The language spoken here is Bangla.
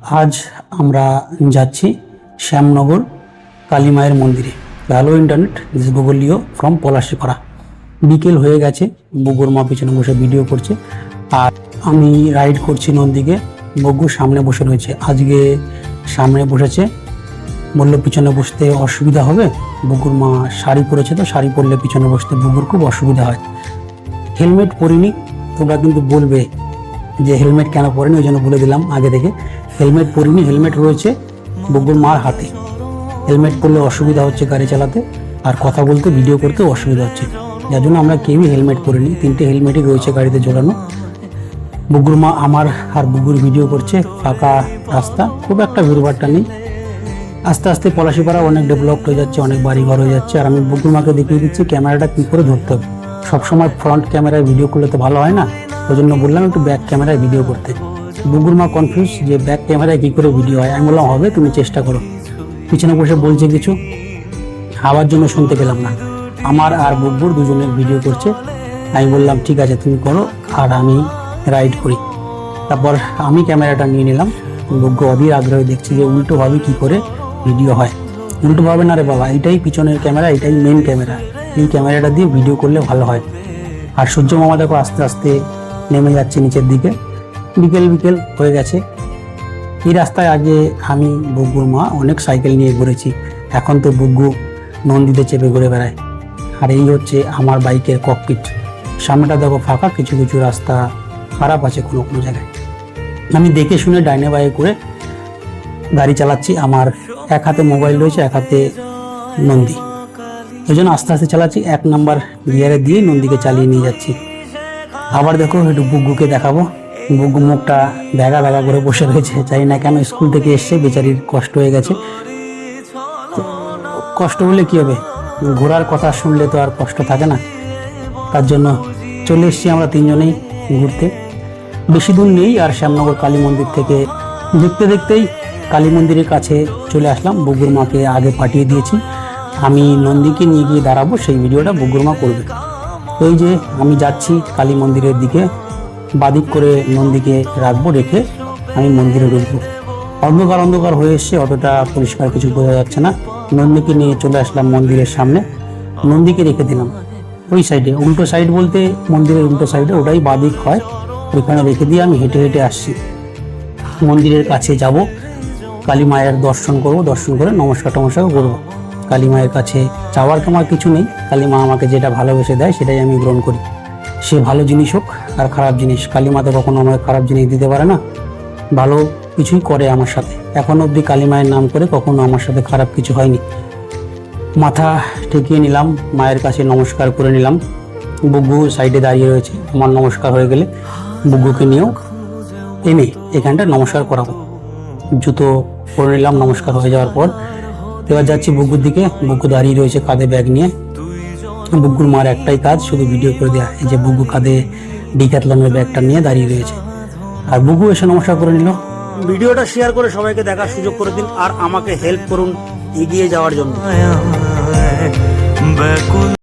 আজ আমরা যাচ্ছি শ্যামনগর কালী মায়ের মন্দিরে। Hello internet, this Google Leo from Palashipara. বিকেল হয়ে গেছে, বুগুর মা পিছনে বসে ভিডিও করছে আর আমি রাইড করছি নন্দীকে। বগু সামনে বসে রয়েছে, আজকে সামনে বসেছে, বললো পিছনে বসতে অসুবিধা হবে। বুগুর মা শাড়ি পরেছে, তো শাড়ি পরলে পিছনে বসতে বুগুর খুব অসুবিধা হয়। হেলমেট পরিনি, তোমরা কিন্তু বলবে যে হেলমেট কেন পরেনি, ওই জন্য বলে দিলাম আগে থেকে। হেলমেট পরিনি, হেলমেট রয়েছে বুগুর মার হাতে। হেলমেট পরলে অসুবিধা হচ্ছে গাড়ি চালাতে, আর কথা বলতে ভিডিও করতে অসুবিধা হচ্ছে, যার জন্য আমরা কেউই হেলমেট পরিনি। 3টে হেলমেটই রয়েছে গাড়িতে ঝোলানো। বুগুর মা আমার আর বুগুর ভিডিও করছে। ফাঁকা রাস্তা, খুব একটা ভিড়ভাড়টা নেই। আস্তে আস্তে পলাশীপাড়া অনেক ডেভেলপ হয়ে যাচ্ছে, অনেক বাড়িঘর হয়ে যাচ্ছে। আর আমি বুগুর মাকে দেখিয়ে দিচ্ছি ক্যামেরাটা কী করে ধরতে হবে। সবসময় ফ্রন্ট ক্যামেরায় ভিডিও করলে তো ভালো হয় না, ওই জন্য বললাম একটু ব্যাক ক্যামেরায় ভিডিও করতে। বুগুর মা কনফিউজ যে ব্যাক ক্যামেরায় কী করে ভিডিও হয়। আমি বললাম হবে, তুমি চেষ্টা করো। পিছনে বসে বলছে কিছু, আওয়ার জন্য শুনতে পেলাম না। আমার আর বুগুর দুজনের ভিডিও করছে। আমি বললাম ঠিক আছে তুমি করো, আর আমি রাইড করি। তারপর আমি ক্যামেরাটা নিয়ে নিলাম। বুগু অধীর আগ্রহে দেখছি যে উল্টোভাবে কী করে ভিডিও হয়। উল্টোভাবে না রে বাবা, এটাই পিছনের ক্যামেরা, এটাই মেন ক্যামেরা। এই ক্যামেরাটা দিয়ে ভিডিও করলে ভালো হয়। আর সূর্য মামা দেখো আস্তে আস্তে নেমে যাচ্ছে নিচের দিকে। বিকেল বিকেল হয়ে গেছে। এই রাস্তায় আগে আমি বুগুর মা অনেক সাইকেল নিয়ে ঘুরেছি, এখন তো বুগু নন্দীতে চেপে ঘুরে বেড়ায়। আর এই হচ্ছে আমার বাইকের ককপিট। সামনেটা দেখো ফাঁকা, কিছু কিছু রাস্তা খারাপ আছে কোনো কোনো জায়গায়। আমি দেখে শুনে ডাইনে বাইরে করে গাড়ি চালাচ্ছি। আমার এক হাতে মোবাইল রয়েছে, এক হাতে নন্দী, ওই জন্য আস্তে আস্তে চালাচ্ছি। 1 নাম্বার গিয়ারে দিয়ে নন্দীকে চালিয়ে নিয়ে যাচ্ছি। আবার দেখো একটু বুগুকে দেখাবো। বুগু মুখটা ব্যাগা ব্যাগা করে বসে রয়েছে, জানি না কেন। স্কুল থেকে এসছে, বেচারির কষ্ট হয়ে গেছে। কষ্ট হলে কি হবে, ঘোরার কথা শুনলে তো আর কষ্ট থাকে না। তার জন্য চলে এসছি আমরা 3জনেই ঘুরতে। বেশি দূর নেই, আর শ্যামনগর কালী মন্দির থেকে দেখতে দেখতেই কালী মন্দিরের কাছে চলে আসলাম। বুগুর মাকে আগে পাঠিয়ে দিয়েছি, আমি নন্দীকে নিয়ে গিয়ে দাঁড়াবো, সেই ভিডিওটা বুগুর মা করবে। ওই যে আমি যাচ্ছি কালী মন্দিরের দিকে, বাদিক করে নন্দীকে রাখবো, রেখে আমি মন্দিরে ঢুকবো। অন্ধকার অন্ধকার হয়ে এসছে, অতটা পরিষ্কার কিছু বোঝা যাচ্ছে না। নন্দীকে নিয়ে চলে আসলাম মন্দিরের সামনে। নন্দীকে রেখে দিলাম ওই সাইডে, উল্টো সাইড বলতে মন্দিরের উল্টো সাইডে, ওটাই বাদিক হয়। ওইখানে রেখে দিয়ে আমি হেঁটে হেঁটে আসছি। মন্দিরের কাছে যাব, কালী মায়ের দর্শন করব, দর্শন করে নমস্কার টমস্কার করবো। কালী মায়ের কাছে চাওয়ার তোমার কিছু নেই, কালী মা আমাকে যেটা ভালোবেসে দেয় সেটাই আমি গ্রহণ করি। সে ভালো জিনিস হোক আর খারাপ জিনিস, কালী মা তো কখনো আমাকে খারাপ জিনিস দিতে পারে না, ভালো কিছুই করে আমার সাথে। এখন অবধি কালী মায়ের নাম করে কখনো আমার সাথে খারাপ কিছু হয়নি। মাথা ঠেকিয়ে নিলাম, মায়ের কাছে নমস্কার করে নিলাম। বুগু সাইডে দাঁড়িয়ে রয়েছে, আমার নমস্কার হয়ে গেলে বুগুকে নিয়েও এনে এখানটা নমস্কার করাবো। জুতো পরে নিলাম নমস্কার হয়ে যাওয়ার পর। এবার যাচ্ছি বুগুর দিকে। বুগু দাঁড়িয়ে রয়েছে কাঁধে ব্যাগ নিয়ে। বুগুর মার একটাই কাজ, শুধু ভিডিও করে দেওয়া। এই যে বুগু কাঁধে ডিক্যাথলনের ব্যাগটা নিয়ে দাঁড়িয়ে রয়েছে, আর বুগু এসে নমস্কার করে নিল। ভিডিওটা শেয়ার করে সবাইকে দেখার সুযোগ করে দিন, আর আমাকে হেল্প করুন এগিয়ে যাওয়ার জন্য।